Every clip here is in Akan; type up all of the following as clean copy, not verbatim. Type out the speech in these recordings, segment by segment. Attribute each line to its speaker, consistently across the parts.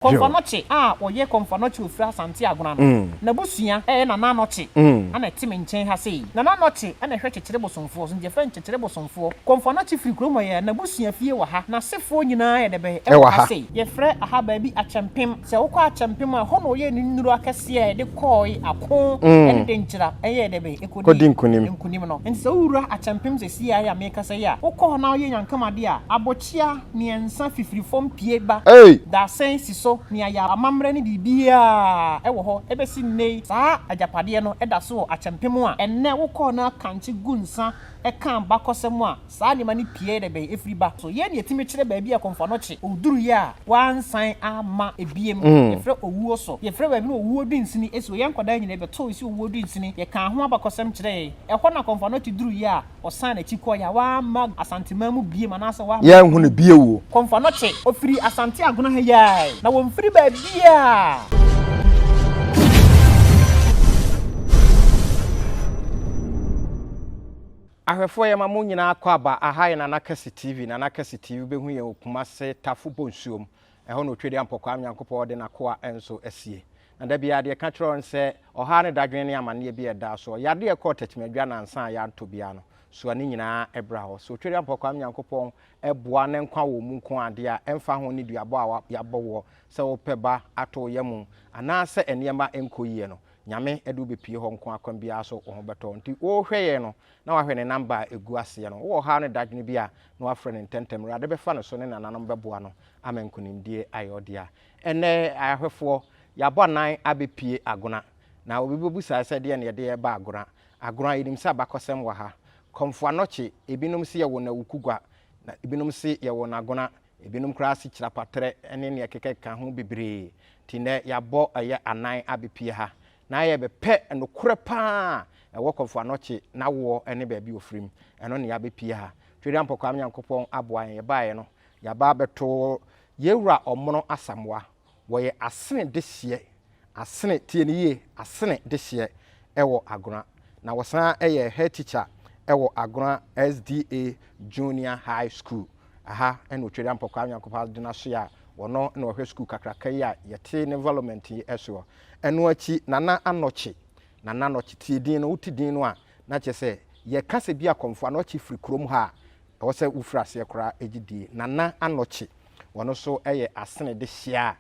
Speaker 1: Komfor Anokye oye Komfor Anokye ofra Asante Agona na busua na Anokye ana timi nchen ha sei na Anokye ana hwe kyekere bosomfo so nje fan kyekere bosomfo Komfor Anokye firi kromo ye na busua fie wa ha na sefo nyina ye de be ha sei ye frɛ aha ba bi akyempem se wokɔ akyempem a ho no ye nnuru akase ye de kɔi ako ene de nkyira ye de be ekodi nkunim no nti se wura akyempem se si ya me kasa ya wokɔ na ye nyankamade a abokyia miensa fifiri fom pie ba da sensi so ni aya amamre ni bibia ewo ho ebesi nei saa ajapade no eda so akyempem a enne wokɔ na kanche gunsa eka Abakosem a saa ni mani pie de be efiri ba so ye ne etimi kyere ba bia Komfor Anokye oduru ya wansan ama ebiem yefre owuo so yefre ba bi no owuo dinsini eso ye nkoda nyina be to isi owuo dinsini ye kan ho Abakosem kyere ehɔ na Komfor Anokye duru ya osan na chiko ya wa ma Asante mamu biem anasa wa
Speaker 2: ya hu ne bie wo
Speaker 1: Komfor Anokye ofiri Asante Agona ha ya na wo mfiri ba bia
Speaker 2: ahwefo ye mamu nyina akɔ aba aha na Nakase TV na Nakase TV behu ye KUMASI TAFO PANKRONO ɛhɔ no twede ampɔkwa nyankopɔ de nakoa enso asie na da bia de ka kyerɛ nse ɔha ne dadwen ne amane bi ɛda so ya de ɛkɔ tachimadwa na nsa ya nto bia no so ani nyina ɛbra hɔ so twede ampɔkwa nyankopɔ ɛboa ne nkwa wɔ mu nko ade a ɛmfa ho ne duabɔ a yabɔ wɔ sɛ wopɛba ato yɛ mu ana sɛ enema enkoyie no nyame edu be pie ho nko akwan bia so ho beto nti wo hweye no na wa hwe ne number egu ase no wo ha ne dadwene bia na wa frɛ ne ntentem rade be fa no so ne nananom beboa no amenkunimdie ayodia ene ahwefo yabo nan abepie Agona na obi bebusa sɛ de ne de ba Agona yedim sɛ Abakosem wa ha Komfor Anokye ebinom se ye wo na Awukugua na ebinom se ye wo na Agona ebinom kra se kyerapatre ene ne kekeka ho bebre ti ne yabo aye anan abepie ha na ye be pe enokore pa ewo Komfor Anokye na wo ene ba bi ofrim eno ne ya be pie ha twede ampokwa nyankopon aboa ye baaye no ya ba beto yewura omono asamwa wo ye asene dehye asene tieniye asene dehye ewo Agona na wosan eye head teacher ewo Agona SDA Junior High School aha eno twede ampokwa nyankopon de na so ya wono na ohwe school kakraka ya yete development yi eso eno achi nana Anokye tie din no uti din no a na kyese ye kase bia Komfor Anokye firi krom ha wo se ufra se kora egidie nana Anokye wono so eye asene de hia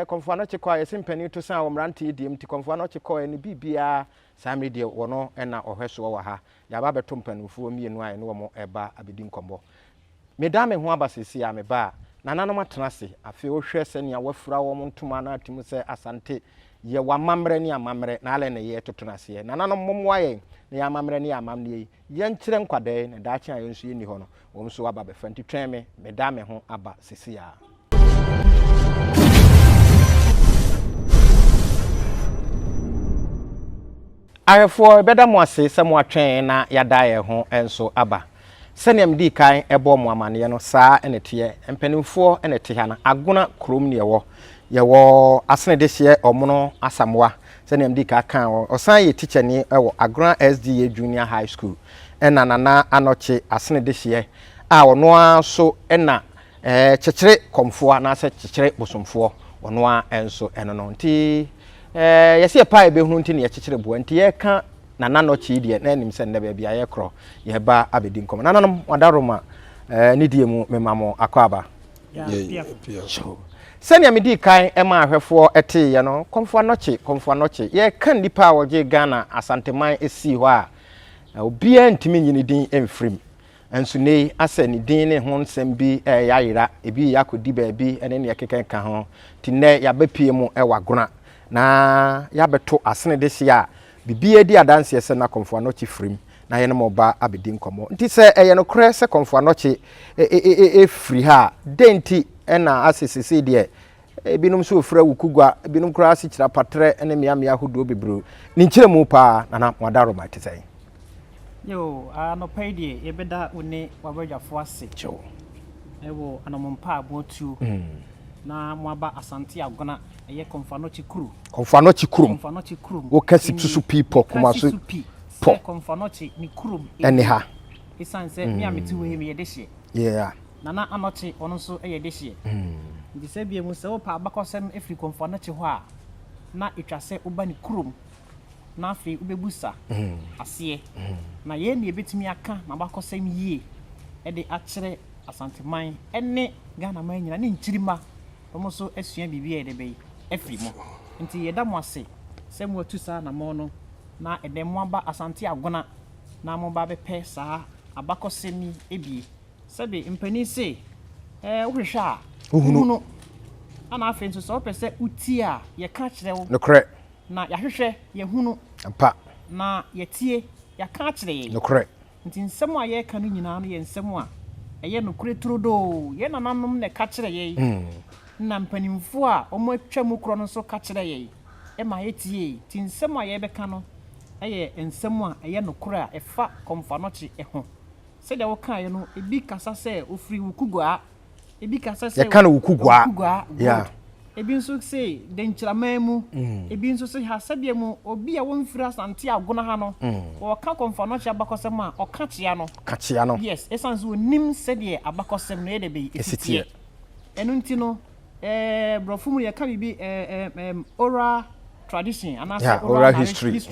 Speaker 2: Komfor Anokye kwa ye simpani to san wo mrante diem ti Komfor Anokye kwa ene bibia samre de wono na ohwe so wo ha ya ba beto mpanufo mienu a ene wo mo eba abedi nkombo medame ho abasesi ya meba nana no matenase afi wo hwe se nia wafura wo ntoma na atimu se Asante ye wa mamre ni amamre na ale ne ye totonase ye nana no momwa ye ne ya mamre ni amamne ye nkyere nkwade ne daache a yensu ye ni ho no wo so aba be fanti tweme medame ho aba sesi ya ayefo beda mo ase se mo atwen na yada ye ho enso aba sene mdi kan ebo mo amane no saa enete empanimfo enete ha na Agona krom ne yewo asene de hye omono asamwa sene mdi kan osan ye teacher ni ewo Agona SDA Junior High School ena nana Anokye asene de hye a ono aso ena kyekere komfo na ase kyekere bosomfo ono a enso eno no nti yesi pa ebehunu nti ne ye kyekere bo nti ye ka nana Anokye die na anim se nda ba bia ye kro ye ba abedi nkom nananom wadaroma ne die mu memamo akwaba senya medi kan ema ahwefo ete ye no Komfor Anokye ye kan dipa woge Ghana asanteman esi ho a obia ntimi nyini din emfrim enso nei asa ni din ne ho nsem bi yayira ebi yakodi ba bi ene ne yekenka ho ti ne yabapie mu Agona na yabeto asene de hia bibie di adanse ese na Komfor Anokye frim na ye no moba abedi nkomo nti se eye no kre se Komfor Anokye free ha denti ena asesese de ebinum so ofra Awukugua ebinum kra ase kira patre ene miamia hodo bebru ni nkire mu pa na wadaroma tesai
Speaker 1: yo anopai de yebeda one wabadwafo ase
Speaker 2: cho
Speaker 1: ewo anomompa abotu na mwaba Asante Agona eye Komfor Anokye kuru
Speaker 2: Komfor Anokye krum wo kasi tusu people KUMASI po
Speaker 1: Komfor Anokye ni krum
Speaker 2: ene ha
Speaker 1: isanse mi ameti we mi yedehye
Speaker 2: yeah
Speaker 1: nana Anokye ono so eye dehye Ndi se bia mu se wo pa Abakosem efri Okomfo Anokye ho a na etwa se oba ni kurom na afi ubebusa ase na ye ne ebetimi aka na Abakosem yie e de akere Asante man ene Ghana man nyina ne nchirima omo so asua bibia e de be efri mo nti ye da mo ase se mo atu sa na mo no na e de mo aba Asante Agona na mo ba be pe sa Abakosem ebie sebe mpani se wohwehwe a uhunu ana afi nso so pese uti a ye ka kire wo
Speaker 2: no correct
Speaker 1: na ya hwehwe ye hunu
Speaker 2: ampa
Speaker 1: na ye tie ya ka kire ye
Speaker 2: no correct
Speaker 1: nti nsem a ye ka no nyina no ye nsem a eye no kure turodo ye nananom ne ka kire ye na mpanimfo a omo atwa mu kro no so ka kire ye e ma ye tie ti nsem a ye be ka no eye nsem a eye no kure a efa Okomfo Anokye ho se de wo kan ye no ebi kasa se ofri Awukugua ebi kasa se
Speaker 2: ye kan Awukugua yeah
Speaker 1: ebi nso se de nchiraman mu ebi nso se ha sabia mu obi a wonfiri Asante Agona ha no wo ka Okomfo Anokye Abakosem a o ka chia no yes esan so nim se de Abakosem no ye de be esitie enu nti no brofu mu ye ka bibi oral tradition and
Speaker 2: oral history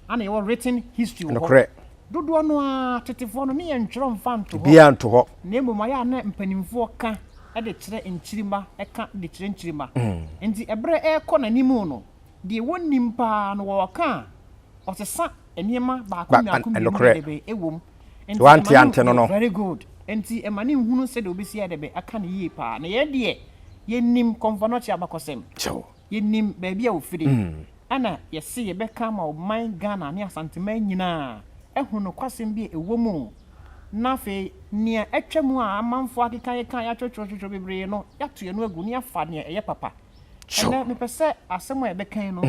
Speaker 1: and your written history
Speaker 2: no correct
Speaker 1: dodo no a tetefo no ne ye ntwero mfanto ho
Speaker 2: bia nto ho
Speaker 1: na emu ya na mpanimfo ka e de kire nchirima e ka de kire nchirima enti ebre kọ na nimu no de wonim pa no wo ka osesa eniema ba ko mi be ewom enti
Speaker 2: wanti ante no
Speaker 1: very good enti emani nhunu se de obisi ya de be aka na yie pa na ye de ye nim Okomfo Anokye Abakosem ye nim ba bia ofiri ana ye se ye be ka ma o man Ghana ne Asante man nyina ehunu no kwasem bi ewomu na fe nia atwam a amanfo akeka kan ya twotwo bebre no ya to ye no agu ne afa ne eye papa na me pese asem a be kan no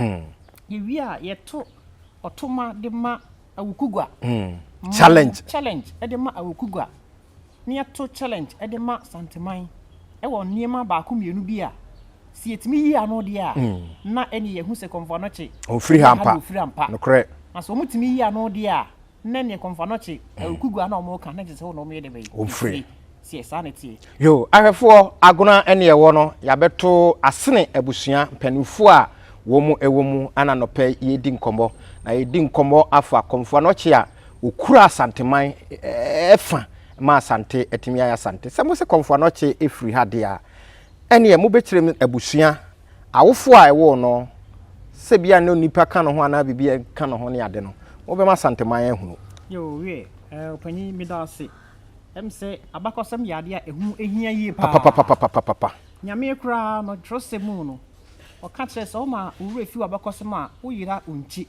Speaker 1: ye wi a ye to otoma de ma Awukugua challenge e de ma Awukugua ne ya to challenge e de ma Santeman e wo niema ba ko mienu bi a si etimi yi ano de a na eni ye hu se Okomfo Anokye
Speaker 2: ofiri hampa no correct
Speaker 1: aso mutimi yi ano de a na ne Okomfo Anokye Awukugua na omo ka na je se wo no me de be
Speaker 2: ofiri
Speaker 1: si sanity
Speaker 2: yo ahwefo Agona ene ye wo no ya beto asene abusua mpanifo a wo mu ewomu ana no pe ye di nkombo na ye di nkombo afa Okomfo Anokye a okura Asanteman efa ma Asante etimi ya Asante se mo se Okomfo Anokye efiri ha de a ene mu bekirem abusua awofo a ewo no se bia no nipa ka no ho ana bibia ka no ho ne ade no wo be ma Asanteman ehunu
Speaker 1: yo we opanyi mi da se say Abakosem yade a ehu ehia yie pa nyame kura no trosemu no o ka kire se o ma owura fi Abakosem a wo yira unchi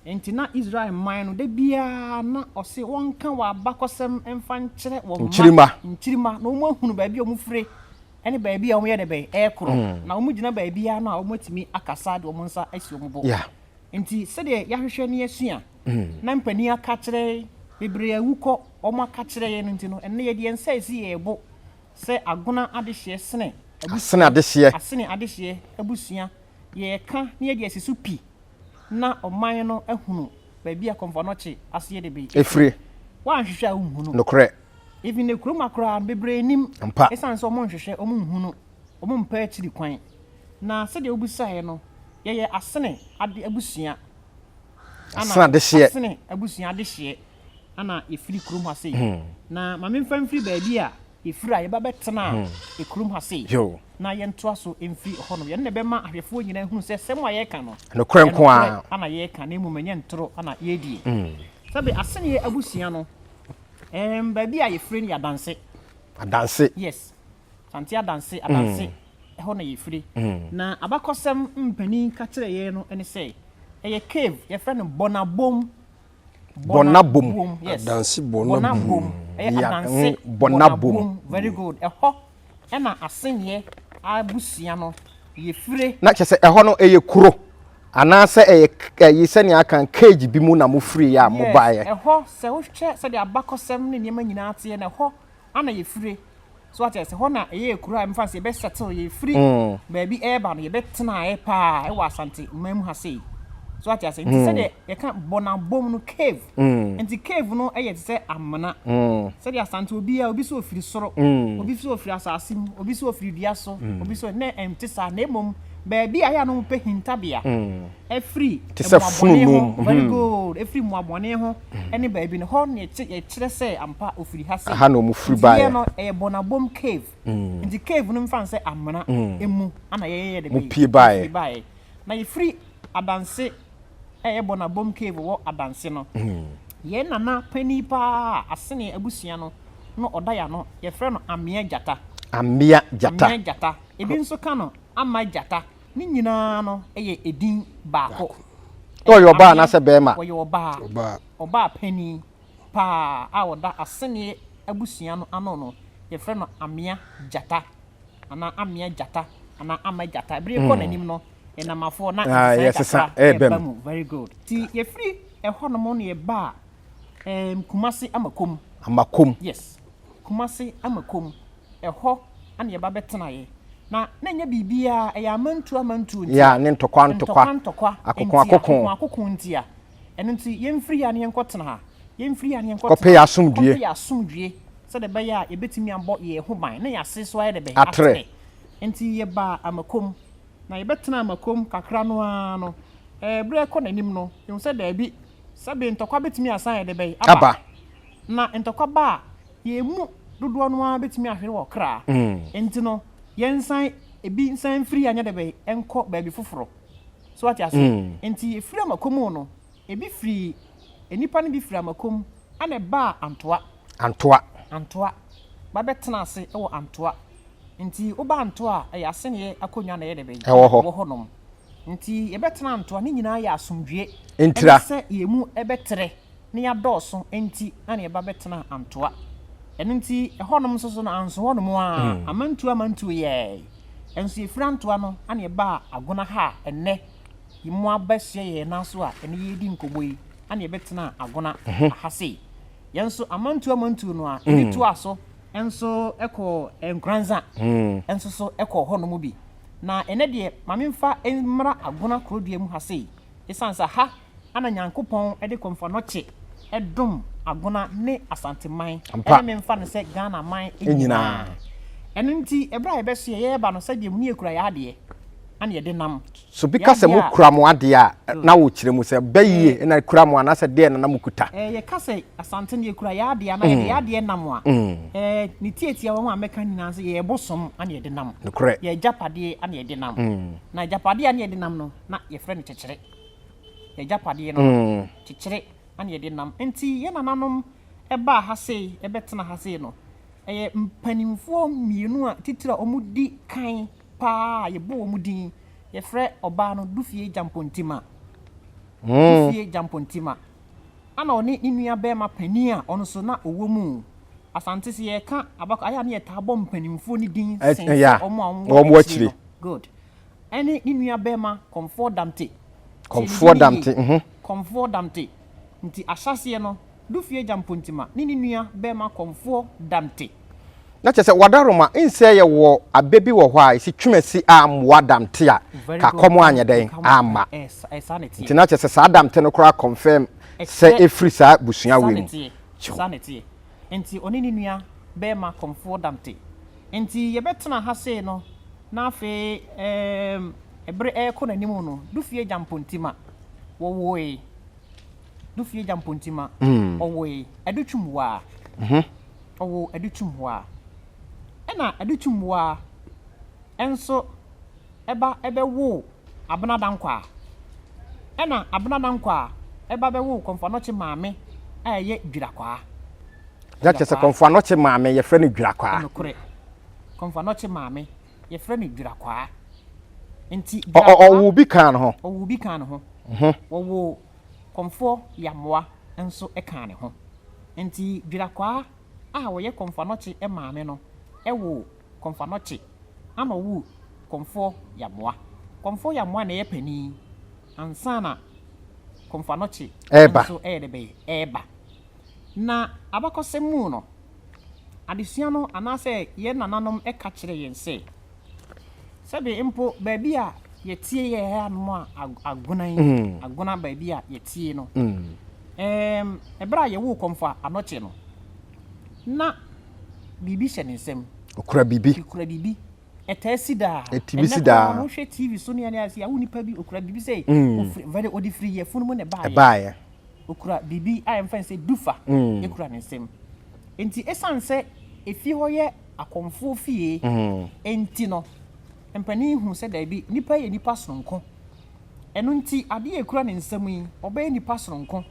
Speaker 1: enti na Israel man no de bia na o se wonka wa Abakosem emfa nkire wo nchirima no mo ahunu ba bia o mu fire ene ba bia o ye de be ekro na o mu gina ba bia na o matimi akasa de o nsa asi o mu bo enti se de ya hwehwe ne asua na mpani aka kire bebre awuko omo aka kire ye no nti no ene ye de ensa esi ye bo se Agona adehye sene asene adehye abusua ye ka ne ye de asisu pi na oman no ehunu ba bia Okomfo Anokye ase de be
Speaker 2: efri
Speaker 1: wa hwehwe a uhunu
Speaker 2: no correct
Speaker 1: even the kroma kra bebre nim esan so omo hwehwe omo uhunu omo mpa akiri kwan na se de obusae no ye asene ade abusua asene abusua adehye ana efiri krom ha sei na mame mfa mfiri ba bia efiri a ye ba betena ekrom ha sei na ye ntoa so emfi ho no ye ne be ma ahwefo nyina hu se sem a ye ka no
Speaker 2: no krenko a
Speaker 1: ana ye ka na mu manye ntoro ana ye die sabe asene ye abusua no ba bia ye firi ni adanse yes santi adanse ho na ye firi na Abakosem mpani ka kire ye no ene sei eye cave ye friend bonabom yes
Speaker 3: adanse bonabom
Speaker 1: adanse bonabom very good eho ena asenye abusua no ye fire
Speaker 2: na chese eho no eye kuro ana se eye sene akan cage bi mu na mo free ya mo baaye
Speaker 1: eho se wo hwe se de Abakosem ne niema nyina ate na eho ana ye fire so ate se ho na eye kuro a mfa se be settle ye fire ba bi eba no ye betena pa e wa Asante mam ha sei so ati ase nti se de ye ka bonabom no cave nti cave no eye se amana se de asante obi so ofiri soro obi so ofiri asase obi so ofiri dua so obi so ne empty sa na emom baby aya no pe hintabia every very good every muabone ho ene baby no ho ne ye kire se ampa ofiri ha se
Speaker 2: ha no mu free buy
Speaker 1: no e bonabom cave nti cave no mfa se amana emu ana ye de
Speaker 2: buy
Speaker 1: na ye free adanse bonabom cave wo adanse no ye nana pani pa asene abusua no no odaya no ye frɛ no amia jata ebi nso ka no ama jata ni nyina no edin baako
Speaker 2: oyo ba na se bema
Speaker 1: oyo oba pani pa a oda asene abusua no ano no ye frɛ no amia jata ana ama jata bere ko nanim no enamafo na
Speaker 2: bem
Speaker 1: very good ti ye free hono no ye ba kumasi amakom yes kumasi amakom ho ana ye ba betena ye na nya bibia ya amantu
Speaker 2: ya ne ntokwa
Speaker 1: akokon ntia eno nti ye mfiri ya ne nkotena ha ye mfiri ya ne nkotena
Speaker 2: kopɛ asomdue
Speaker 1: so de be ya ye betimi ambo ye ho ban na ya seso ya de be
Speaker 2: atre
Speaker 1: nti ye ba amakom na ye betena amakom kakra no ano bre ko nanim no you say da bi sabe ntokwa betimi asan ya de be
Speaker 2: aba
Speaker 1: na ntokwa ba ye mu dodo no a betimi ahwere wo kra enti no yensan ebi nsan free anya de be enko baabi foforo so ati ase enti free amakom no ebi free enipa no bi free amakom ana ba antoa ba betena ase e wo antoa nti oba antoa ya ase ne akonwa na ye de be wo honom nti ye betena antoa ni nyina ya asomdwe
Speaker 2: entira
Speaker 1: se ye mu ebetere ne ya dɔɔso enti ana ye ba betena antoa enti honom so na anso honom a amantu ye enso ye frantoa no ana ye ba agona ha enne yimu abasia ye na so a ene ye di nkoboi ana ye betena agona ha sei yenso amantu no a eni to aso enso eko enkranza enso so eko honom bi na ene de mamemfa emra agona krodua mu ha sei esansa ha ana nyankopɔn ede komfor Anokye edom agona ne asante man ene memfa no se Ghana man enyina ene nti ebra ye beso ye ba no se de mu ne ekura ya de ana ye de nam
Speaker 2: so bi ka se mo kura mo ade a na wo kire mu se bayie na kura mo ana se de na mukuta
Speaker 1: ye ka se asante ne ekura ya de na ye ya de nam a ni tietia wo ameka nyina se ye bosom ana ye de nam ye japade ana ye de nam na japade ana ye de nam no na ye frɛ ne kyekere ye japade no kyekere ana ye de nam enti ye nananom eba ha sei ebetena ha sei no mpanimfo mienu a titira omudi kan pa ye bo omudi ye frɛ oba no dufie jampontima ana oni nua bema pani a ono so na owo mu asante se ye ka abaka aya na ye tabo mpanimfo ni din sense omo akire good any nua bema komfor damte nti asase no dufie jampontima ni nua bema komfor damte
Speaker 2: na chese wadaroma inse ye wo abebi wo ho a isi twemasi amwa damte a ka komo anya den ama nti na chese sa damte no kora confirm se efri sa busua we mu
Speaker 1: sanity nti onini nua bema komfor damte nti ye betena ha sei no na afi ebre ko nanim no dufie jampontima wowoe dufie jampontima owoe adutwumwa owo adutwumwa ena adutwumwa enso ebe wo abnadankwa ena abnadankwa eba be wo Komfor Anokye maame aye dwirakwa
Speaker 2: ja chese Komfor Anokye maame ye frɛ ne dwirakwa
Speaker 1: nokore Komfor Anokye maame ye frɛ ne dwirakwa enti
Speaker 2: wo bi kan ho
Speaker 1: wo Komfor Yamoa enso ekan ne ho enti dwirakwa a wo ye Komfor Anokye maame no ewo Komfor Anokye ama wo Komfor Yamoa na ye pani ansana Komfor Anokye enso de be eba na Abakosem mu no adesua no anase ye nananom eka kire yense sebe impo baabi a yetie ye ha no agona agona ba bi a yetie no ebra ye wo Okomfo Anokye no na bibi hye ne nsem
Speaker 2: okura bibi
Speaker 1: etesida
Speaker 2: etibisida
Speaker 1: no hwe TV so ne asi a woni pa bi okura bibi say very odi free ye funu mu ne
Speaker 2: bae
Speaker 1: okura bibi a emfa say dufa ekura ne nsem enti esanse efi ho ye akomfo fie enti no empani hu se da bi nipa ye nipa sonko eno nti ade ekura ne nsem yi obey nipa sonko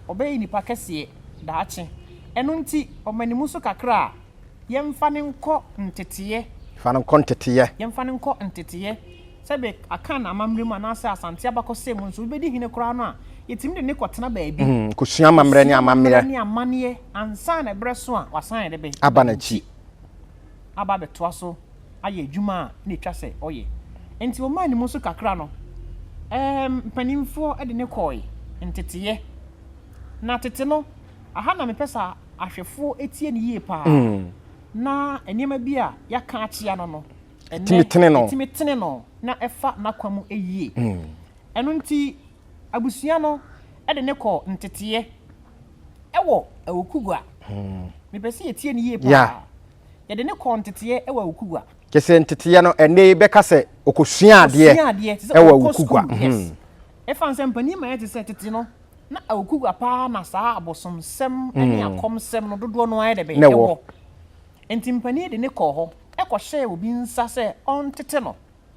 Speaker 1: obey nipa kese daache eno nti omanimu so kakra yemfa ne nko nteteye yemfa ne nko nteteye sebe aka na amamre mu na sa Asante Abakosem nso bedi hine kura no a yetimi de ne kwotena baabi
Speaker 2: kosua amamre ne
Speaker 1: amane ansa na breso a wasan de be
Speaker 2: abanachi
Speaker 1: aba betoa so aye adwuma na etwa se oye enti o mani mu so kakra no panimfo de ne koi nteteye na tete no aha na mepesa ahwefo etie ne yie pa na enema bi a yaka achia no timitene no na efa na kwamu eyie eno nti abusua no de ne ko nteteye ewo Awukugua mepesi etie ne yie pa ye de ne ko nteteye ewo Awukugua
Speaker 2: kese nteteye no ene beka se okosua ade ewo Awukugua
Speaker 1: efa nsempani ma yete se tete no na Awukugua pa na saa abosomsem ene akomsem no dodo no aye de be ewo enti mpani de ne ko ho ekwohye obi nsa se ontete no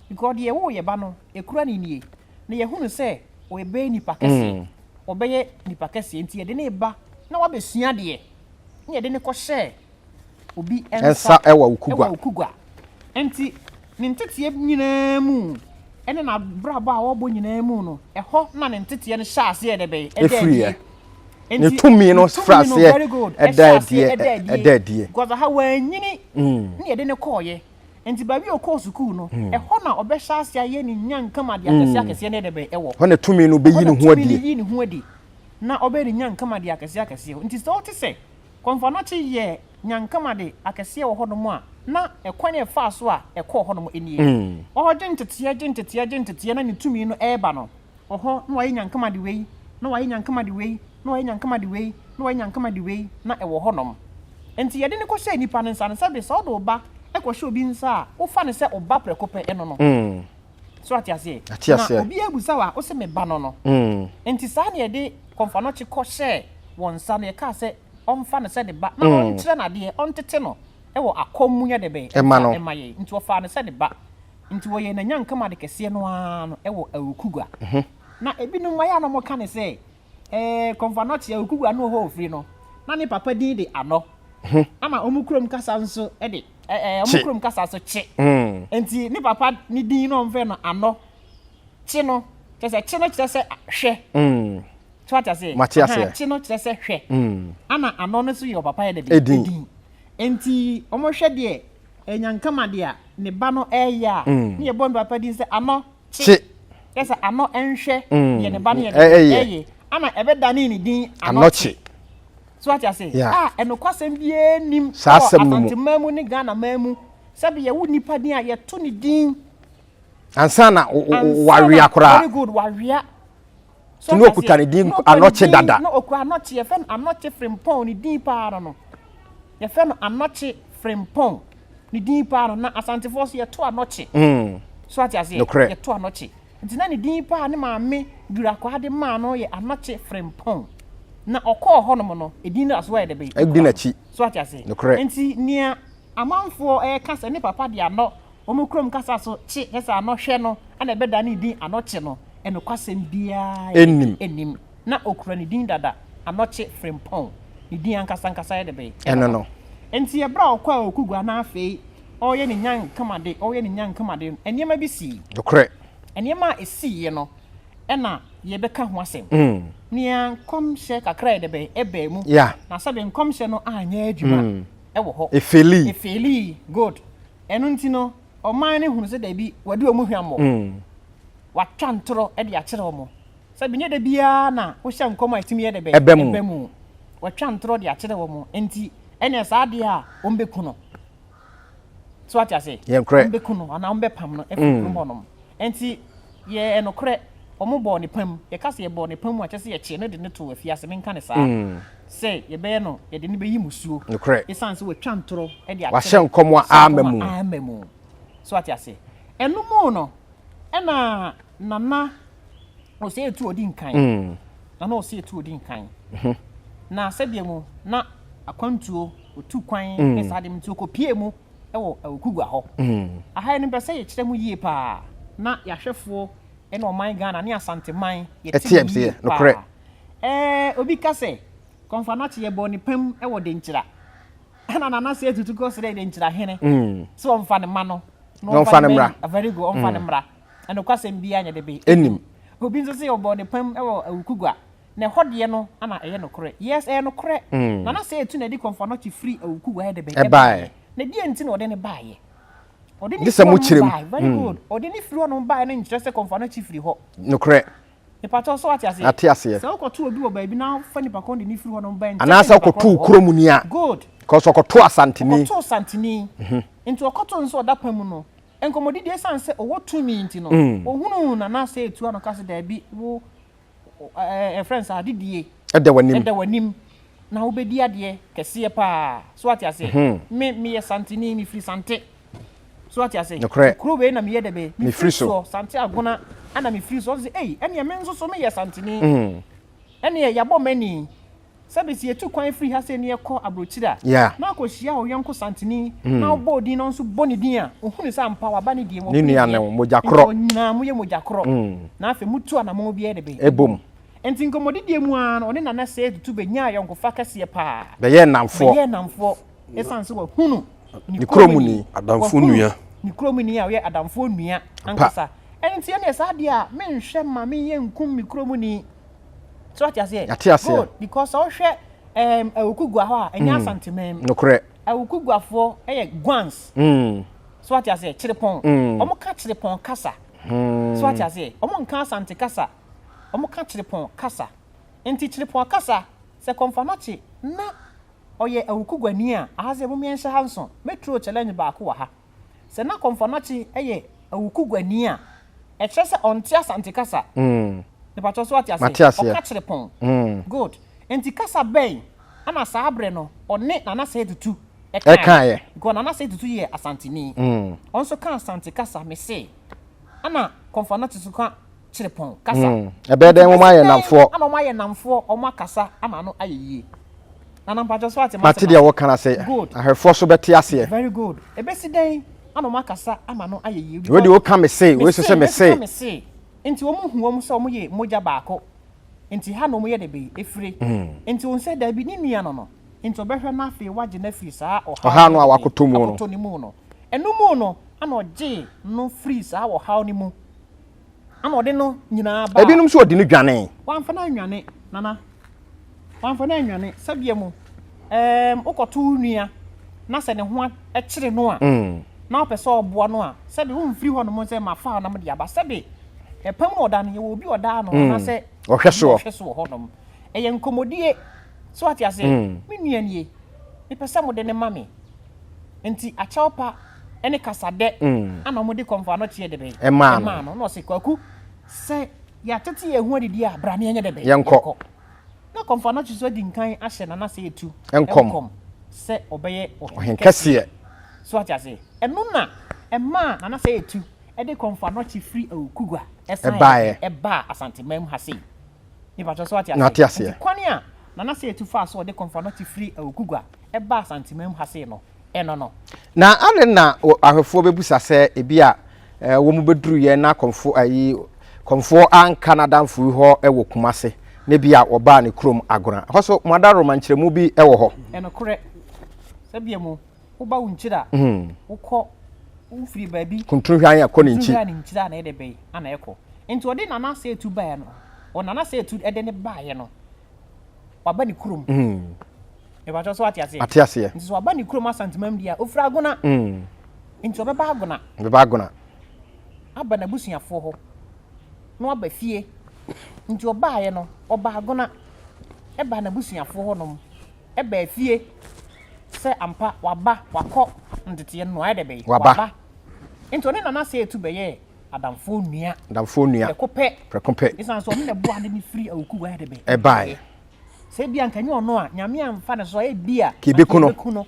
Speaker 1: because ye wo ye ba no ekura ni nie na ye hunu se o ebe nipa kese obeye nipa kese enti ye de ne ba na wabesua de ye de ne kohye obi ensa
Speaker 2: ewa Awukugua
Speaker 1: enti ne ntete nyina mu ene na brabo a wobo nyina mu no eho na ne ntete ne hyase ye de be
Speaker 2: efriye ne tumi no frase edadie
Speaker 1: because ha wanyini ne ye de ne koye enti ba bi okosu ku no eho na obehase aye ni nyankama de akese ne de be ewo
Speaker 2: ho ne tumi no beyi ne ho adi
Speaker 1: na obedi nyankama de akese enti so te se Komfor Anokye ye nyankama de akese wo hodomo a na ekwane efa so a ekọ hodomo enie oho gentete na ne tumi no eba no oho na waye nyankama de wei na waye nyankama de wei na waye nyankama de wei na waye nyankama de wei na ewo honom enti ye de ne ko hye nipa ne nsa ne sabe so do ba ekọ hye obi nsa a wo fa ne se oba prekope eno no so atiase na obi ebusa wa wo se me ba no enti sa na ye de Komfor Anokye ko hye won sa no ye ka se omfa ne se de ba na on kire na de on tete no ewo akomunya de be ema ye nti wo fa ne se de ba nti wo ye na nyankama de kese no ano ewo Awukugua na ebinu wa ya no mo ka ne se Komfor Anokye Awukugua no ho ofri no na ne papa din de ano ama omukrom kasa nso de omukrom kasa so che nti ne papa ni din no mfe no ano che no kese che no kire se hwe twata se chi no kire se hwe ana ano no so ye papa ye de din enti omo hwe de enyankama de a ne ba no eya ne ye bon papa din se ano chi kese ano enhwe ye ne ba no ye de ana ebe dani ni din Anokye so what you say enokwasem bie nim Asante mamu ni Ghana mamu sabe ye wu nipa din a ye to ni din
Speaker 2: ansa na wari akora
Speaker 1: very good wari
Speaker 2: so no okuta ni din Anokye dada
Speaker 1: no okura Anokye ye fe Anokye frimpon ni din pa no ye fe no Anokye frimpon ni din pa no na Asante force ye to Anokye so what you say ye to Anokye nti na ni din pa ne maame dura kwa de ma no ye Anokye frimpon na okọ honom no edin na so ye de be
Speaker 2: edin achi
Speaker 1: so atiase enti nia amanfo kasa ni papa de ano omukrom kasa so chi kasa ano hwe no ana ebeda ni din Anokye no enokwasem bia enim na okura ni din dada Anokye frimpon ni din ankasa ye de be
Speaker 2: no
Speaker 1: enti ye bra okọ Awukugua na afei oye ni nyankama de eniema bi si
Speaker 2: dokre
Speaker 1: eniema esi ye no ena ye beka ho asem nia komhye kakra de be ebe mu na sabe komhye no anya adwuma ewo ho efeli good enu nti no oman ne hunu se da bi wade omu hwammo watwa ntoro e de akere omo sabe nye da bia na wo hye nkom atimi ye de be ebe mu watwa ntoro de akere omo enti ene sa de a ombeku no so what you say ombeku no ana ombepam no efu honom enti ye enokre omo bo ne pam ye kase ye bo ne pam a chese ye che no de ne to afiase menka ne saa say ye be no ye de ne be yi musuo esan se we twantoro e de
Speaker 2: wa hye nkomo
Speaker 1: amamu so atiase enu mu no na nana o se etu odi nkan nana o se etu odi nkan na sebie mu na akwantuo otu kwan esade mti okopie mu ewo Awukugua ho aha ni pese ye kire mu yie pa na yahwefo ena oman Ghana ne Asante man ye
Speaker 2: TMC no kre
Speaker 1: obi kase konfanachi ye boni pam ewo de nkyira na nana se etutu ko sere de nkyira hene so omfa ne ma no
Speaker 2: omfa ne mra
Speaker 1: very good omfa ne mra eno kwasem bia nya de be
Speaker 2: enim
Speaker 1: obi nso se obo ne pam ewo Awukugua ne hodie no ana eye no kre yes no kre nana se etu na di konfanachi free Awukugua de be na die nti na ode ne baaye ode ni
Speaker 2: se mu kirem
Speaker 1: very good ode ni free no baaye na nkyire se konfanachi free ho
Speaker 2: no kre
Speaker 1: e pato so atiase
Speaker 2: atiase
Speaker 1: se okoto obi wo baabi na fa ni pakon de ni free ho no baaye
Speaker 2: ana sa okoto kuromu ni a
Speaker 1: good
Speaker 2: cause okoto asantini
Speaker 1: okoto asantini into okoto nso oda pam no enkomodi de sanse owo tumi nti no ohunu na na se etu ano kase da bi wo friends adidie
Speaker 2: ede
Speaker 1: wanim na obedi ade kese pa so atiase me ye santini mi free sante so atiase kuro we na me ye de be mi free so Asante Agona ana mi free so say ene me nso so me ye santini ene ye yabo mani sabisi etu kwan free ha se ne ekọ abrochira na akohia oyenko santini na obodi no nso boni din a ohunu sa mpa wa ba ne die mo
Speaker 2: ni nua ne mojakro
Speaker 1: na mo ye mojakro na afi mutu ana mo bi e de be
Speaker 2: ebom
Speaker 1: enti nkomodi die mu a no ne nana se tutu be nya ayonko fa kase pa
Speaker 2: be ye namfo
Speaker 1: esanse wa hunu
Speaker 2: ni kromuni
Speaker 3: adamfo nua
Speaker 1: ni kromuni a ye adamfo nua ankasa enti ene sa de a menhwe ma me ye nkum mi kromuni so atiase good because o hwe Awukugua ho a enya Asante mem
Speaker 2: no kre
Speaker 1: Awukugua fo eye guans so atiase chirepon omo ka chirepon kasa so atiase omo nka Asante kasa omo ka chirepon kasa enti chirepon kasa se konfanachi na oye Awukugua ni a ahaze mo mienhye hanso metro challenge ba ko wa ha se na konfanachi eye Awukugua ni a e kire se onti Asante kasa ne pato so atiase o ka chirepon good enti kasa ben ana sa abre no one nana se tutu e kan go nana se tutu ye Asantini onso kan Asante kasa me se ana konfanachi so kan chirepon kasa
Speaker 2: e be den mo ma ye namfo
Speaker 1: ana mo ye namfo o ma kasa ama no ayeye nana pato so atiase
Speaker 2: mate dia wo kana se ahefo so beti ase
Speaker 1: very good e be si den ana mo kasa ama no ayeye
Speaker 2: we di wo kan me se we so se me se enti wo mu hu wo mu so mo ye moja baako enti ha no mo ye de be efire enti won se da bi ni nua no enti obehwe na afi waje na fi saa oha no awakoto mu
Speaker 1: akoto ni mu no enu mu no ana oje no free saa wo ha ni mu ana ode no nyina ba
Speaker 2: ebinum so odi ni dwane
Speaker 1: wanfa na nwane nana wanfa na nwane sabie mu okoto nua na se ne ho a kire no a na opese oboa no a sabe wo mfiri ho no mo se ma fa na mo de aba sabe epam no oda no ye obi oda no na se ohweso ho no eye nkomodie so atiase me nua nie me pese mo de ne mame enti achawpa ene kasade ana mo de komfor Anokye de be
Speaker 2: ma
Speaker 1: no no se kwaku se ya tete ye hu adidi a bra ne enye de be
Speaker 2: yenko
Speaker 1: na komfor Anokye so di nkan ahye na se etu
Speaker 2: enkom
Speaker 1: se obeye
Speaker 2: ohenkase
Speaker 1: so atiase enu na ema na se etu e de komfor Anokye free Awukugua eba Asante mem hase ni pato so atiase kwani a na se etu fa so de komfor Anokye free Awukugua eba Asante mem hase no no
Speaker 2: na ane na ahwefo bebusa se ebi a wo mu beduru ye na komfor an Canada mfu ho ewo kumase ne bia oba ne krom Agona hoso madaro mankyeremu bi ewo ho
Speaker 1: eno kore sabia mu uba unkyira ukọ ufiri baabi
Speaker 2: kuntunhwan ya kọ ne nchi
Speaker 1: nkyira na ede be ana ekọ enti odi nana se etu ba no o nana se etu ede ne ba ye no waba ni krom e ba so atiase nti so waba ni krom Asante mam dia ofira Agona enti obeba Agona aba na busuafo ho no aba fie nti oba ye no oba Agona eba na busuafo ho no eba fie se ampa waba wakọ ndete no ede be waba enti odi nana se etu be ye adamfo nua
Speaker 2: prekope
Speaker 1: isan so me bo ade ni free Awukugua ya de be
Speaker 2: e bai
Speaker 1: se bia nkanyi ono a nyame amfa ne so e bia
Speaker 2: kebekuno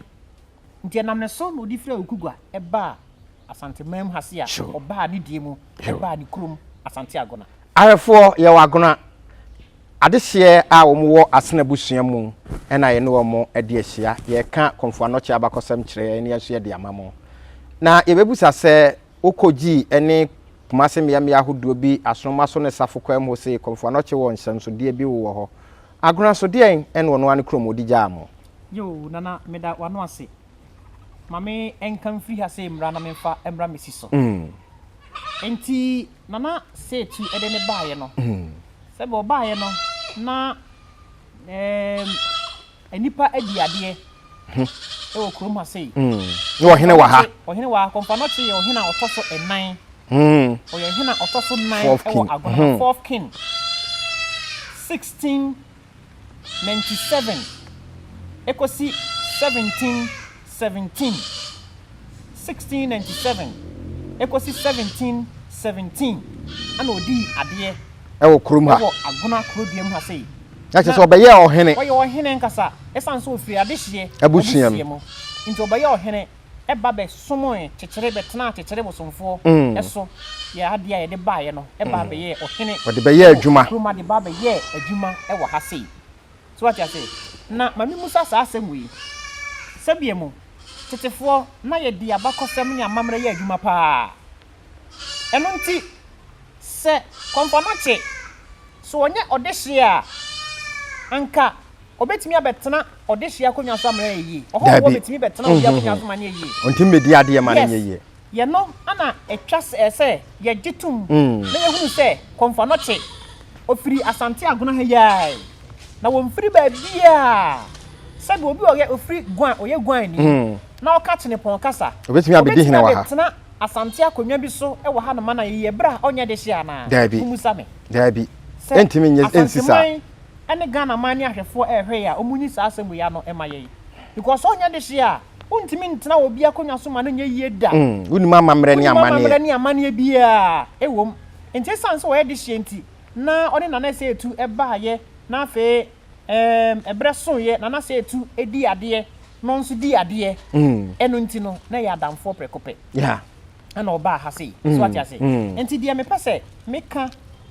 Speaker 1: nti nam ne so no di free Awukugua e ba Asante mem hase a oba ni die mu e ba ni krom Asante Agona
Speaker 2: arefo ye wagona adehye a wo asena busua mu na ye ne wo de ahia ye ka Okomfo Anokye Abakosem kire ne yeso ye de amamo na ye bebusa se okoji ene kumase mia hodo bi asoma so ne safo kwa mu se Okomfo Anokye wo nhyemso de bi wo ho agona so de en wo no an krom odi jaamo
Speaker 1: yo nana meda wano ase mame enkan free hase mra na memfa emra mesiso enti nana se tu ede ne baaye no se bo baaye no na enipa adiade e wo krom hase
Speaker 2: wo hene wa ha
Speaker 1: ohene wa Okomfo Anokye ohene otoso enan ohene otoso 9 e wo Agona 4th king 1697 ekosi 1717 1697 ekosi 1717 ana odi ade
Speaker 2: e wo krom ha
Speaker 1: wo Agona krodiem ha sei
Speaker 2: ya che so obeye ohene
Speaker 1: wo ye ohene nkasa esan so ofiri adehye
Speaker 2: abusuam
Speaker 1: nti obeye ohene e ba be somoe chechire betena chechire bosomfo eso ya ade ya de baaye no e ba be ye ohene
Speaker 2: wo de be ye adwuma
Speaker 1: kroma de ba be ye adwuma e wo ha sei so what you say na mami musa sa asemwi sebiemu tetefo na ye di Abakosem ni amamre ye adwuma pa eno nti se Okomfo Anokye so onye odehye a anka obetimi abetena odehye akonya so amre yi oho obetimi betena obi akonya so manye yi
Speaker 2: ontim medi ade ma nye yi
Speaker 1: ye no ana etwa se ye gitum na ye hunu se Okomfo Anokye ofiri Asante Agona ha yai na wo mfiri ba bia sabe obi ofiri gwan oye gwan ni na o ka tene pon kasa
Speaker 2: obetimi abedi hina wa ha
Speaker 1: betena Asante akonwa bi so e wo ha no ma na ye bra onye de hye ana
Speaker 2: kumusame dabi entimi nye ensisa
Speaker 1: ene Ghana mani ahwefo ehwe ya omunyi sa asemu ya no ema ye because onye de hye a untimi ntena obi akonwa so ma no nye ye da
Speaker 2: uni mama mre ni
Speaker 1: amane bia ewom enti sanso we de hye enti na one na na se etu e ba ye na afi ebre so ye na na se etu edi ade no nso di ade eno nti no na ya adamfo prekope
Speaker 2: yeah
Speaker 1: ana oba ha sei so ati ase enti dia me pese meka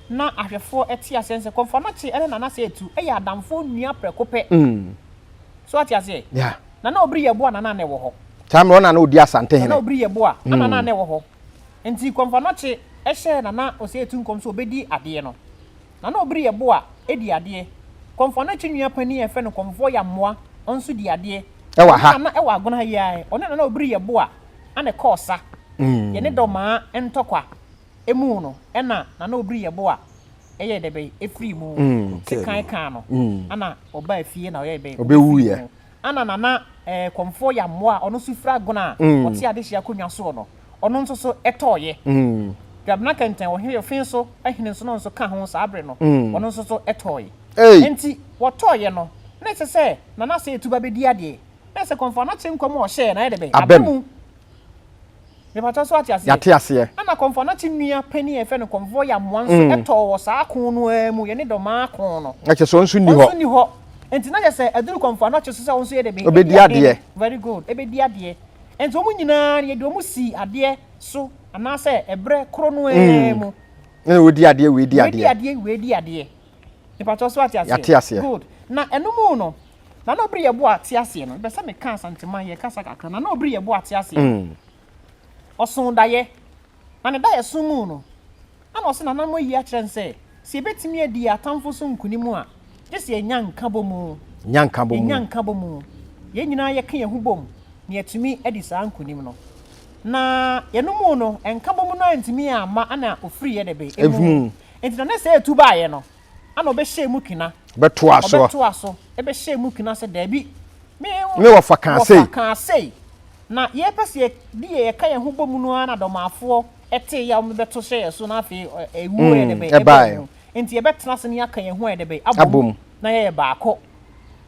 Speaker 1: na ahwefo eti asense Okomfo Anokye ene na na se etu e ya adamfo nua prekope so ati ase
Speaker 2: yeah
Speaker 1: na obri ye bo na na wo ho
Speaker 2: tamro na odi Asante hene
Speaker 1: na obri ye bo na na wo ho enti Okomfo Anokye e hye na ose etu nkom so obedi ade no na obri ye bo edi ade Okomfo Anokye nua pani e fe no Okomfo ya moa onso di ade
Speaker 2: e wa ha
Speaker 1: na e wa Agona ya one na obri ye bo ana kosa ye ne doma entokwa emu no ena na obri ye bo eye debe efri mu se kan no ana oba afie na oye be
Speaker 2: obewu ye
Speaker 1: ana na Okomfo ya moa ono su fra Agona oti ade hia konwa so no ono nso so etoye gabna kenten wo hwe fin so ahine so no nso ka ho sa abre no ono nso so etoye enti wotoye no na se na se etuba be di ade na se Okomfo Anokye nkom o hye na ye debe abemu me pata so ati ase
Speaker 2: yate ase
Speaker 1: ana Okomfo Anokye nua pani e fe no Okomfo ya moa nso eto wo sa akon no mu ye ne doma akon no
Speaker 2: ache so nso ni ho
Speaker 1: enti na je se aduru Okomfo Anokye so se won so ye debe
Speaker 2: obedi ade
Speaker 1: very good ebedi ade enti omu nyina ye de omu si ade so ana se ebre kro no mu
Speaker 2: na we di ade we di
Speaker 1: ade me pata so ati ase
Speaker 2: yate ase
Speaker 1: good na enumu no na obri ye bo ati ase no be se me kan santima ye kasa kakra na obri ye bo ati ase osun daye na ne daye sumu no ana osin na mo yi a kire nse se betimi adi atamfo so nkunimu a je se enyanka bomu ye nyina ye kan ye hu bom ne atumi adi sa nkunim no na yenumu no enka bomu no antimi ama ana ofri ye debe emu enti na se etu ba ye no ana obe hye mu kina
Speaker 2: beto aso
Speaker 1: ebe hye mu kina se da bi
Speaker 2: me wo fa kan sei
Speaker 1: na ye pese di ye ka ye hu bomu no ana domafo ete ya beto hye so na afi ewu ye debe enti ye betena se ne aka ye hu ye debe abom na ye baako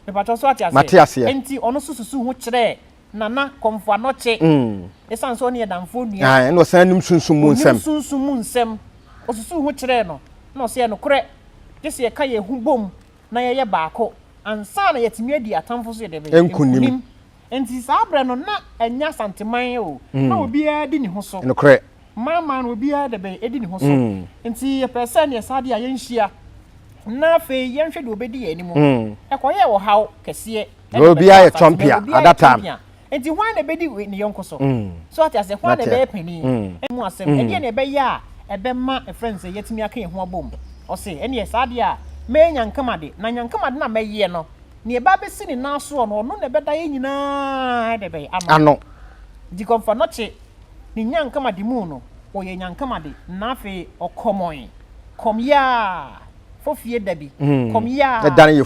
Speaker 1: me pato so ati ase enti ono sususu hu kire nana Okomfo Anokye esan so ne damfo nua
Speaker 2: ah no san nim Sumsum mu nsem
Speaker 1: Sumsum mu nsem osusu hu kire no na ose no kore gese ye ka ye hu bom na ye baako ansa na yetimi adi atamfo so ye de be
Speaker 2: enkunim
Speaker 1: enti saa bre no na anya santeman o na obi a di ne ho so
Speaker 2: no kore
Speaker 1: mama no obi a de be edi ne ho so enti ye person ye sade a ye nhia na fe ye nhwe de obedi ye animu ekoye wo haw kese
Speaker 2: obi a ye champion at that time
Speaker 1: enti hwan na bedi ne yonko so so ati ase hwan na be pani emu asem edi na be ya ebe ma friends yetimi aka ye ho abom o se ene ye sade a me nyankamade na nyankamade na meye no ne eba be si ne naso no no na be da ye nyina de be ano di Okomfo Anokye ni nyankamade mu no o ye nyankamade na fe okomon komya fofie dabi komya
Speaker 2: dan ye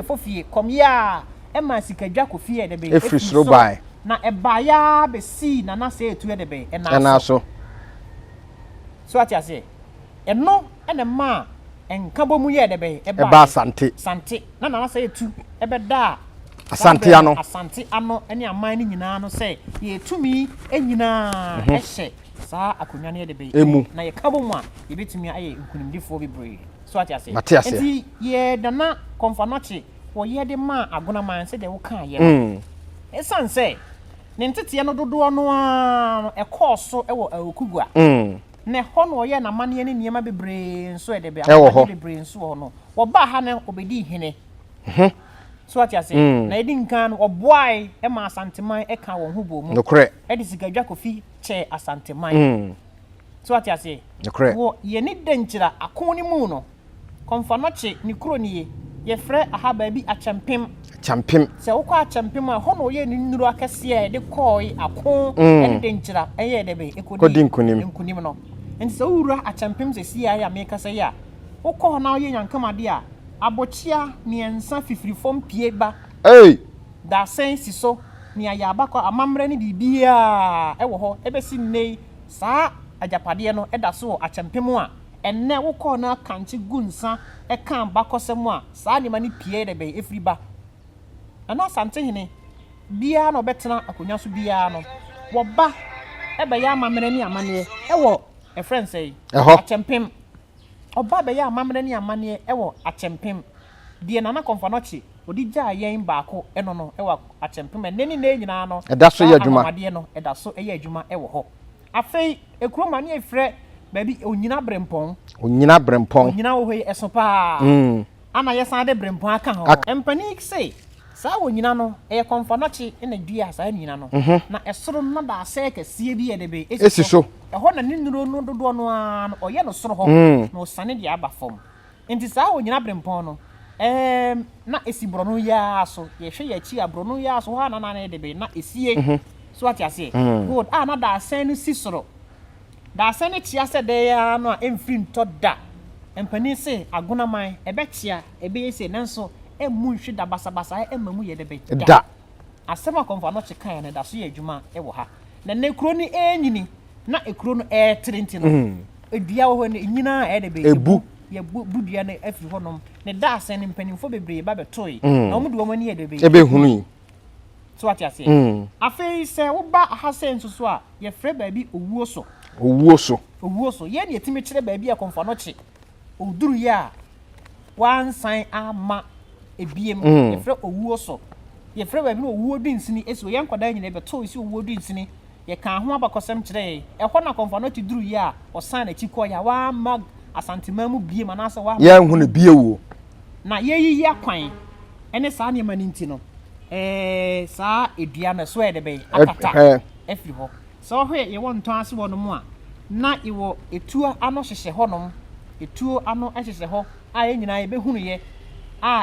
Speaker 2: fofie
Speaker 1: komya e ma sikadwa kofie de be
Speaker 2: efri sro bai
Speaker 1: na eba ya be si na na se etu de be e
Speaker 2: na so
Speaker 1: ati ase eno ene ma enkabo mu ye de be
Speaker 2: eba Asante
Speaker 1: na na se etu ebe da
Speaker 2: Asante
Speaker 1: ano ene aman ni nyina no se ye tumi enyina ehye saa akonwa ne de be na ye kabo mu a ye betumi aye nkunimdifo bebre so ati ase enti ye dana Okomfo Anokye wo ye de ma Agona man se de wo kan ye esan se ne ntete no dodo no a ekọọso ewo Awukugua ne ho no ye na mane ne niema bebre nso e de be bebre nso ho no wo ba ha ne obedi hene so ati ase na edi nkan no oboai e ma asanteman e ka won hubo mu
Speaker 2: no kre
Speaker 1: e di sikadwa kofi che asanteman so ati ase
Speaker 2: no kre
Speaker 1: wo ye ni denchira akon ni mu no Okomfo Anokye ni kuro ni ye frɛ aha ba bi achampem se wo kwa achampem a ho no ye ni nnuru akese e de koi akon e de denchira e ye de be ekodi nkunim no enti se wura achampem se si ya me kasa ya wo kɔ na ye nyankamade a abochia miensa fifiri fom pie ba da sensi so ni aya abakɔ amamre ni bibia e wo ho e be si nei saa ajapade no e da so achampem a enne wo kɔ na kanchi gunsa e kan bakɔsem a saa ni mani pie de be efiri ba ana Asante hene bia no betena akonya so bia no wo ba e be ya amamre ni amane e wo e friend say achampem oba be ya amamre ni amane e wo achampem die nana Okomfo Anokye odi gya yen baako eno no e wo achampem neni na nyina no
Speaker 2: eda so ye adwuma
Speaker 1: no eda so ye adwuma e wo ho afei ekroma ne efrɛ baby onyina brempon onyina wo hoi eso pa ana yesan de brempon aka ho empani say saa onyina no e Okomfo Anokye na dua saa nyina no na esoro no da ase kese bi ye de be
Speaker 2: esi so
Speaker 1: ho na ne nuro no dodo no a no oye no soro ho na osane de aba fom enti saa onyina brempon no na esi brono ya so ye hwe ya chi abrono ya so ha na na de be na esie so ati ase good na da ase no si soro da ase ne chia se de ya no a emfiri nto da empani se Agona man ebe chia ebe yese nanso emu nhwe da basabasa emamu ye de be da asema Okomfo Anokye kan ne da so ye adwuma e wo ha na ne kro ni enyini na ekro no trenti no edua wo ne nyina e de be
Speaker 2: ebu
Speaker 1: ye budua na afiri honom ne da ase ne mpanimfo bebre ba betoi na omu de wo mani ye de be
Speaker 2: ebe hunu
Speaker 1: so ati ase afei se wo ba aha se nsuso a ye frɛ ba bi owuo so ye ne yetimi kire ba bi Okomfo Anokye oduru ya wansan ama ebiem ye frɛ owuo so ye frɛ ba bi owuo dinsini eso ye nkwada nyina betoi si owuo dinsini ye kan ho abakosem kire e ho na Okomfo Anokye duru ya osan na chiko ya wa ma Asante mamu bie manase wa
Speaker 2: ya hu ne bie wo
Speaker 1: na ye yi akwan ene saa ne mani nti no saa edua na so de be akata efiri ho so hwe ye won ton ase wono mu a na iwo etuo ano hyehye honom etuo ano hyehye ho a ye nyina ye behunu ye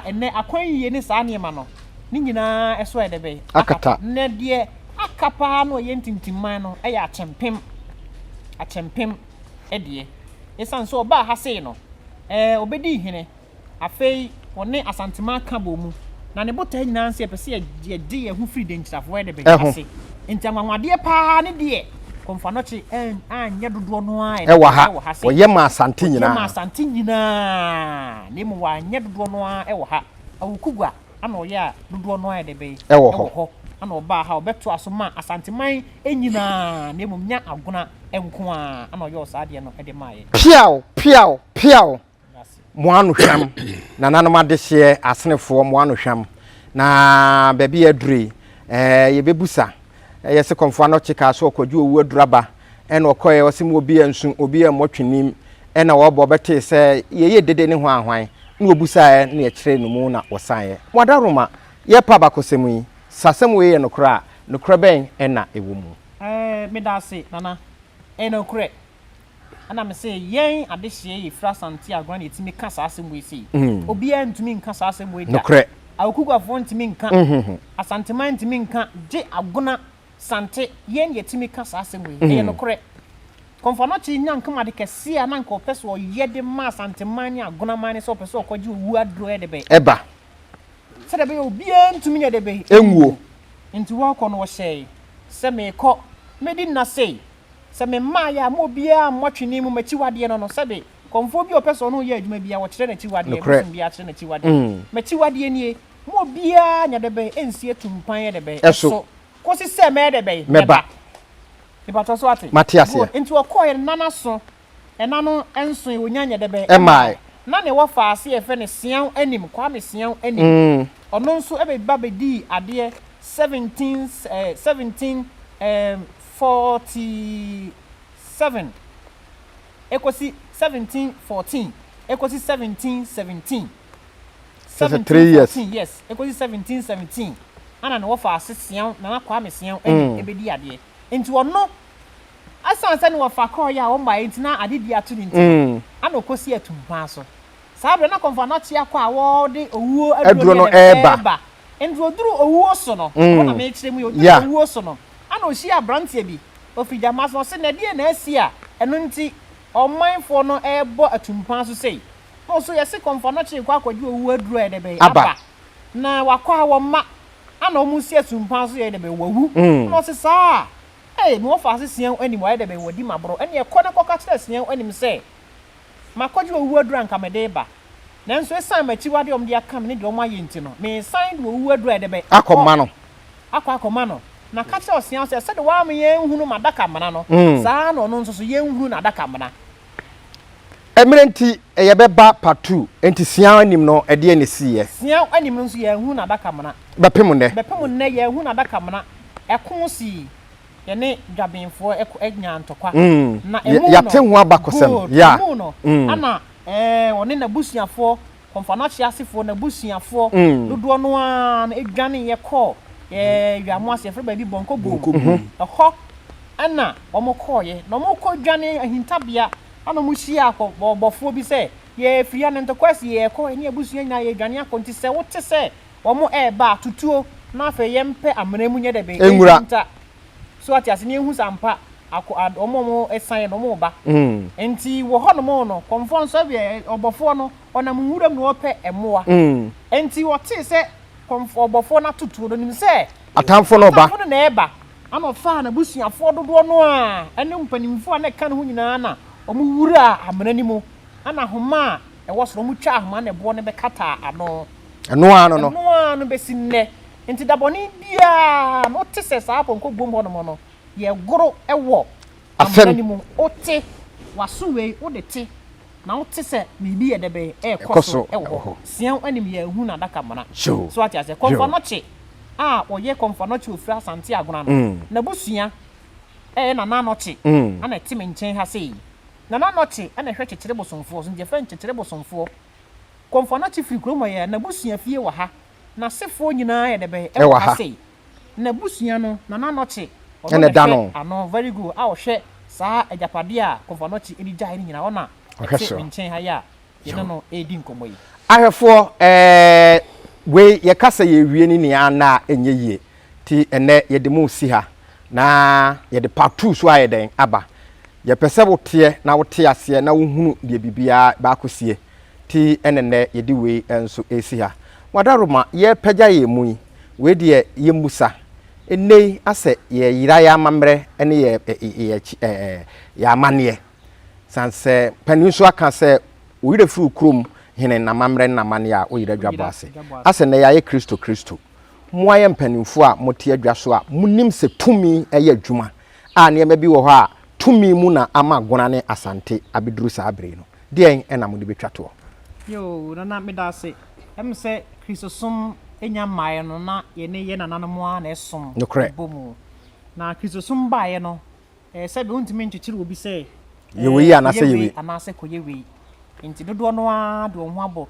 Speaker 1: ene akwan yi ne saa ne ma no ni nyina eso de be
Speaker 2: akata
Speaker 1: ne de akapa no ye ntintimman no ya achempem edie esan so ba ha sei no obedi hene afei woni asantema ka bomu na ne bota nyina nse pese ye de ye hu free denchafo we de be ase ntamwanwade pa ne de Okomfo Anokye anya dodo no a
Speaker 2: e wa ha oye ma Asante
Speaker 1: nyina ne mu wa anya dodo no a e wa ha Awukugua ana oye a dodo no a de be
Speaker 2: e wo ho
Speaker 1: ana oba ha obeto asoma Asante man enyina na emum nya Agona enko a ana oyo saade no ede maaye
Speaker 2: piao mo anu hwam na nanom adehye asenefo mo anu hwam na baby aduri ye bebusa yesi komfor Anokye ka so okwadwu owu aduraba ena okoye osim obi ansu obi amotwenim ena wo bo bete se ye dede ne ho ahwan na obusa na ye kire no mu na wosan modaroma ye pa Abakosem yi sasem we ye nokra ben ena ewo mu
Speaker 1: medase nana enokre ana me say yen adehye yefra Asante Agona etimi ka sasem we sei obi antumi nka sasem we
Speaker 2: nokre
Speaker 1: Awukugua fo ntimi nka Asante man ntimi nka je Agona Sante yen yetimi ka sasem we enokre komfor Anokye nyankama de kesse a nanka opeso yede ma Asante man ni Agona man so opeso okoje owu ADE3YIE
Speaker 2: eba
Speaker 1: se de be obi antumi nye de be
Speaker 2: enwo
Speaker 1: nti wo akọ no wo hyey se me kọ medi na sei se me ma ya mo bia motwene mu machiwade no se be komfor bi opeso no ye adwuma bia wo kire na chiwade e bia kire na chiwade machiwade nie mo bia nya de be ensi etumpan ye de be
Speaker 2: eso
Speaker 1: kosi se me de be
Speaker 2: meba
Speaker 1: ibato so ate
Speaker 2: Matias ya
Speaker 1: nti wo kọ ye nana so enano enso ye onyanya de be
Speaker 2: emai
Speaker 1: na ne wo fa ase e fe ne sian anim kwa me sian anim ono nso ebe ba be di ade 1747 ekosi 1714 ekosi 1717
Speaker 2: 3 years
Speaker 1: yes ekosi 1717 ana no wofa asesian na kwa mesian ebedi ade enti wono asanse ne wofa call ya wo mba enti na ade di atu ni enti ana okosi atumpa so sabe na komfor Anokye akwa wo de owuo aduro no eba enti oduru owuo so no wona me kire mu yo owuo so no ana oshi abrantie bi ofijama so se na die na asi a eno nti omanfo no ebo atumpa so sei no so yesi komfor Anokye kwa akwadwu owu ADE3YIE aba na wakwa wo ma ana omusi atumpa so ye de be wawu no se sa me wo fa asesian anim wa de be wadi mabro ene e kona koka kire asian anim se makwadwu owu ADE3YIE mede ba nanso esan machiwade omde aka me ne de omaye nti no me san de owu ADE3YIE akoma no na ka kire osian se de wa me yen hunu madaka mana no saa no no nso so yen hunu na adaka mana
Speaker 2: emirenti ye beba part 2 enti sian anim no ede ene siye
Speaker 1: sian anim nso ye hunu na adaka mana
Speaker 2: bepem ne
Speaker 1: ye hunu na adaka mana ekon si ye ne dwabenfo enya ntokwa na emu
Speaker 2: ya te ho Abakosem ya
Speaker 1: ana woni na busuafo komfor Anokye asefo na busuafo dodo no a na edwane ye kọ yamo ase frɛ baabi bonko bom ho ana omokoye na omoko dwane ahintabea ana muhia akobofo bi se ye fia ne ntokwasi ye kɔ ene abusua nyina ye dwane akonti se wote se omo eba tutuo na afa ye mpe amana mu nye de be nta so ati ase ne hu sampa omo esan no mo ba enti wo ho no mo no komfor so be obofo no onam nwuram no ope emoa enti wote se komfor obofo na tutuo no nim se
Speaker 2: atamfo no ba
Speaker 1: atamfo na eba ana fa na busuafo dodo no a ene mpanimfo na ka no hu nyina na omo wura amana ni mu ana homa e wo so mo twa homa na ebo ne be kata ano no besi nne enti daboni bia no te se sa apon ko gbombo no no ye goro ewo amana ni mu ote wasuwe odete na wote se bibi ye de be ekoso ewo sian anim ye hu na daka mana so ati ase komfor Anokye oye komfor Anokye ofra Asante Agona no na busua na Anokye ana timi nchen ha sei na Anokye ana hwe kyekere bosomfo so nje fa kyekere bosomfo komfor Anokye firi kromo ye na busua fie wa ha na sefo nyina ye de be ewo ha sei na busua no na Anokye
Speaker 2: ene dano
Speaker 1: ano very good a hwe saa ajapade a komfor Anokye edi jai nyina ona nchen ha ya ye no edi nkomo yi
Speaker 2: ahwefo we ye kasa ye wie ni nia na enye yie ti ene ye de mu si ha na ye de part 2 so ayeden aba ye pese wote na wote ase na wohunu de bibia ba kosie ti enene ye de we enso esi ha wadaroma ye pagya ye mu we de ye musa enei ase ye yira ya mamre ene ye amane sanse paninso aka se oyire furu krom hene na mamre na mane a oyire dwabo ase na ya ye Kristo moaye mpanimfo a mote adwa so a munim se tumi eye adwuma a ne ma bi wo ho a tumi mu na ama Agona ne Asante abeduru sa abre no de en na mo de betwa to
Speaker 1: yo na me da se em se Kristosum enya mae no na ye ne ye nananom a na esom bomu na Kristosum baaye no se be untimi ntwekire obi se
Speaker 2: ye we ana se ye we
Speaker 1: ana se koye we nti dodo no a de ho abo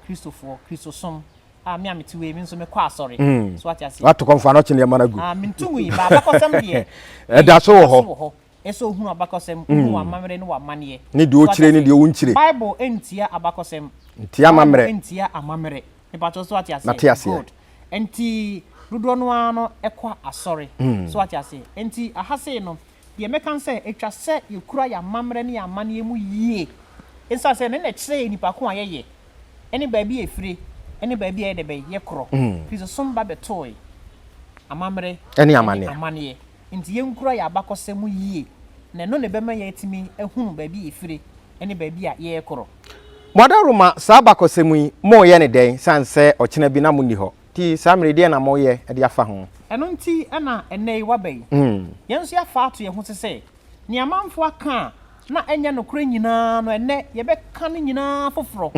Speaker 1: Kristosum a me ameti we mi nso me kwa asori so what ase
Speaker 2: what Okomfo Anokye ne managu
Speaker 1: mintu wi ba Abakosem de
Speaker 2: da so ho
Speaker 1: eso hu Abakosem hu amamre ne wa mane
Speaker 2: ne de o kire ne de o wunkire
Speaker 1: Bible entia Abakosem
Speaker 2: entia amamre
Speaker 1: entia amamre ne ba to so what ase good enti dodo no ano ekwa asori so what ase enti ahase no ye mekan se etwa se yekura ya amamre ne ya mane mu yie ensa se ne na kire nipa ko ayeye eni ba bi efire eni ba bi de be ye kro Kristosum ba betoy amamre
Speaker 2: eni amane
Speaker 1: nti yenkura ya Abakosem yie na no ne be ma ya etimi ehunu ba bi efire eni ba bi a ye kro
Speaker 2: Mwadaruma sa Abakosem yi mo ye ne den sanse okena bi na mo ni ho ti sa mre de na mo ye e de afa ho
Speaker 1: eno nti na enei wabai yenso ya fa ato ye ho se ni amanfo aka na enya no kura nyina no ene ye be ka no nyina foforo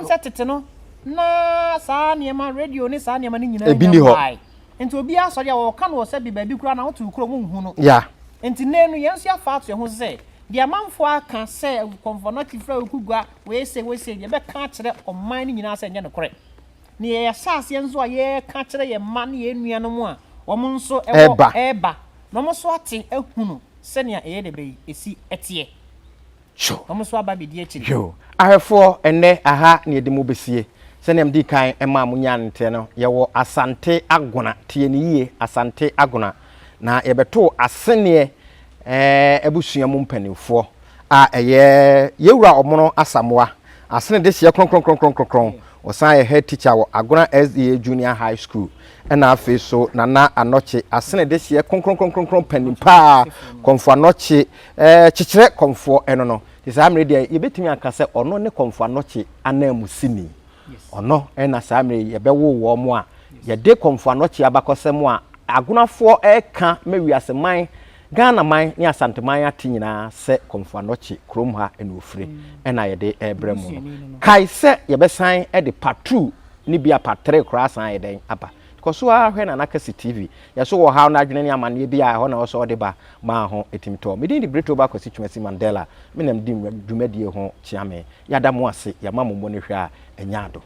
Speaker 1: nse tete no na sa niema radio ni sa niema ni nyina
Speaker 2: ebini ho
Speaker 1: enti obi asori a wo ka no se bi ba bi kura na wotu kura mu hu no
Speaker 2: ya
Speaker 1: enti nenu yenso ya fa ato ye ho se di amanfo aka se komfor no tifra Awukugua we se ye be ka kire oman ni nyina se enya no kure ni ye asase enzo a ye ka kire ye ma ne ye nuano mu a wo nso eba no mo so ate ehunu se ne ye de be esi etie
Speaker 2: sure
Speaker 1: wo so aba bi di akiri
Speaker 2: yo ahefo enne aha ne de mo besie se ne mdi kan ema munya nte no ye wo Asante Agona tie ne yie Asante Agona na ye beto asene ebusua mu mpanimfo a eye yewura omono asamoa asene de sie kronkron osan ye head teacher wo Agona SDA Junior High School na afi so na Anokye asene de sie kronkron panimpa Komfor Anokye kikire komfor eno no tisa amre de ye betimi akase ono ne Komfor Anokye anamusini ono na samre ye bewo wo mo a ye de Komfor Anokye Abakosem a Agonafo eka mewiaseman Ghana man ni Asante man ati nyina se Komfor Anokye krom ha eno ofire na ye de ebremu kai se ye besan e de part2 ni bia part3 krasan ye den aba koso ahwe na Nakasi TV ye so wo ha na adwene ni amane bia ho na so de ba ma ho etimto me din di Breto ba kwasi twumasi Mandela me nam di dwumadie ho chiame yada mo ase ya mammo ne hwa a enyado